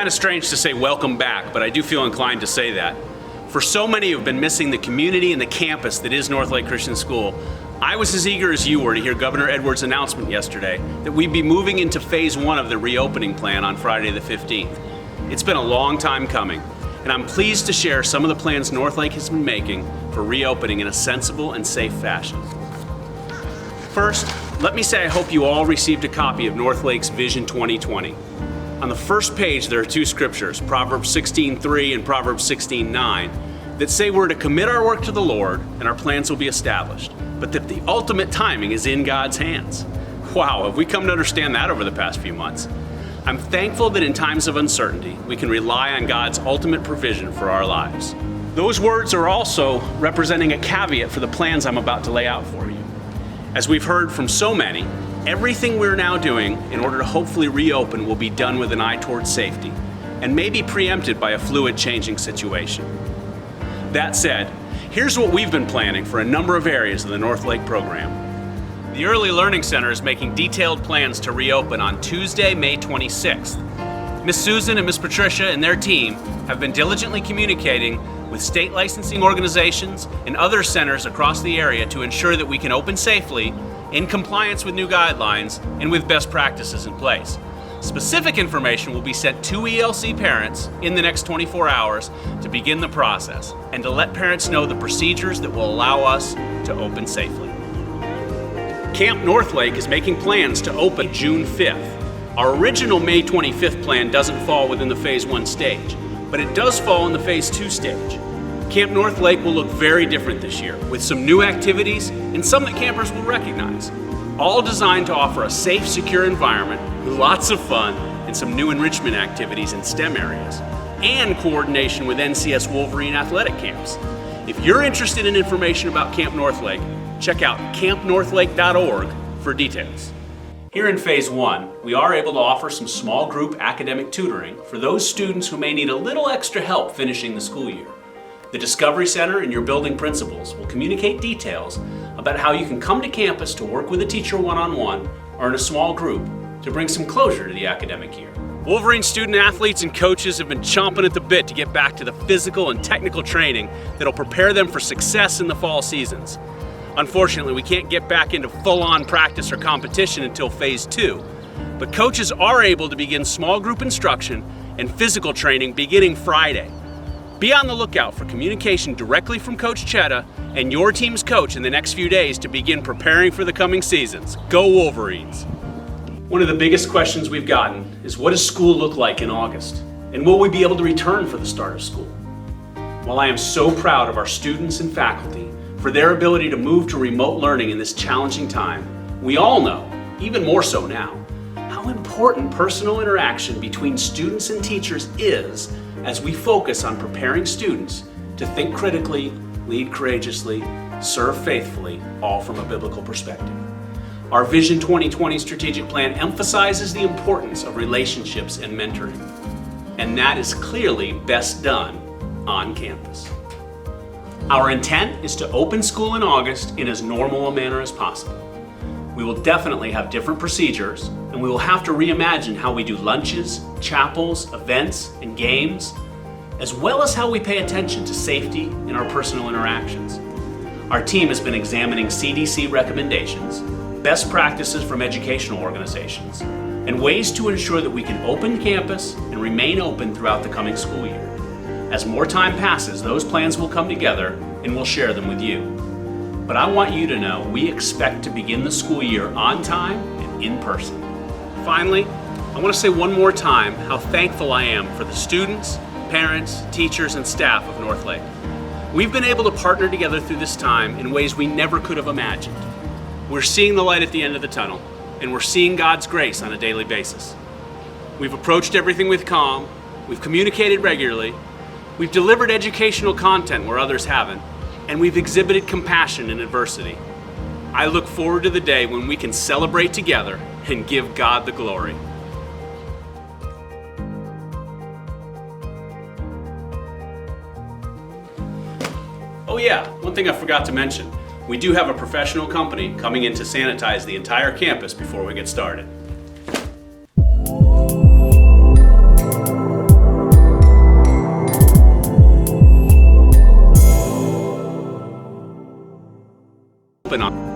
kind of strange to say welcome back, but I do feel inclined to say that. For so many who have been missing the community and the campus that is Northlake Christian School, I was as eager as you were to hear Governor Edwards' announcement yesterday that we'd be moving into phase 1 of the reopening plan on Friday the 15th. It's been a long time coming, and I'm pleased to share some of the plans Northlake has been making for reopening in a sensible and safe fashion. First, let me say I hope you all received a copy of Northlake's Vision 2020. On the first page there are two scriptures, Proverbs 16:3 and Proverbs 16:9, that say we're to commit our work to the Lord and our plans will be established, but that the ultimate timing is in God's hands. Wow, have we come to understand that over the past few months? I'm thankful that in times of uncertainty, we can rely on God's ultimate provision for our lives. Those words are also representing a caveat for the plans I'm about to lay out for you. As we've heard from so many, everything we're now doing in order to hopefully reopen will be done with an eye towards safety and may be preempted by a fluid changing situation. That said, here's what we've been planning for a number of areas of the Northlake program. The Early Learning Center is making detailed plans to reopen on Tuesday, May 26th. Miss Susan and Miss Patricia and their team have been diligently communicating with state licensing organizations and other centers across the area to ensure that we can open safely in compliance with new guidelines and with best practices in place. Specific information will be sent to ELC parents in the next 24 hours to begin the process and to let parents know the procedures that will allow us to open safely. Camp Northlake is making plans to open June 5th. Our original May 25th plan doesn't fall within the Phase 1 stage, but it does fall in the Phase 2 stage. Camp Northlake will look very different this year, with some new activities and some that campers will recognize, all designed to offer a safe, secure environment with lots of fun and some new enrichment activities in STEM areas, and coordination with NCS Wolverine athletic camps. If you're interested in information about Camp Northlake, check out campnorthlake.org for details. Here in Phase 1, we are able to offer some small group academic tutoring for those students who may need a little extra help finishing the school year. The Discovery Center and your building principals will communicate details about how you can come to campus to work with a teacher one-on-one or in a small group to bring some closure to the academic year. Wolverine student athletes and coaches have been chomping at the bit to get back to the physical and technical training that'll prepare them for success in the fall seasons. Unfortunately, we can't get back into full-on practice or competition until Phase 2, but coaches are able to begin small group instruction and physical training beginning Friday. Be on the lookout for communication directly from Coach Chetta and your team's coach in the next few days to begin preparing for the coming seasons. Go Wolverines! One of the biggest questions we've gotten is, what does school look like in August? And will we be able to return for the start of school? While I am so proud of our students and faculty for their ability to move to remote learning in this challenging time, we all know, even more so now, how important personal interaction between students and teachers is as we focus on preparing students to think critically, lead courageously, serve faithfully, all from a biblical perspective. Our Vision 2020 strategic plan emphasizes the importance of relationships and mentoring, and that is clearly best done on campus. Our intent is to open school in August in as normal a manner as possible. We will definitely have different procedures, and we will have to reimagine how we do lunches, chapels, events, and games, as well as how we pay attention to safety in our personal interactions. Our team has been examining CDC recommendations, best practices from educational organizations, and ways to ensure that we can open campus and remain open throughout the coming school year. As more time passes, those plans will come together and we'll share them with you. But I want you to know we expect to begin the school year on time and in person. Finally, I want to say one more time how thankful I am for the students, parents, teachers, and staff of Northlake. We've been able to partner together through this time in ways we never could have imagined. We're seeing the light at the end of the tunnel, and we're seeing God's grace on a daily basis. We've approached everything with calm, we've communicated regularly, we've delivered educational content where others haven't, and we've exhibited compassion in adversity. I look forward to the day when we can celebrate together and give God the glory. Oh yeah, one thing I forgot to mention. We do have a professional company coming in to sanitize the entire campus before we get started. open on.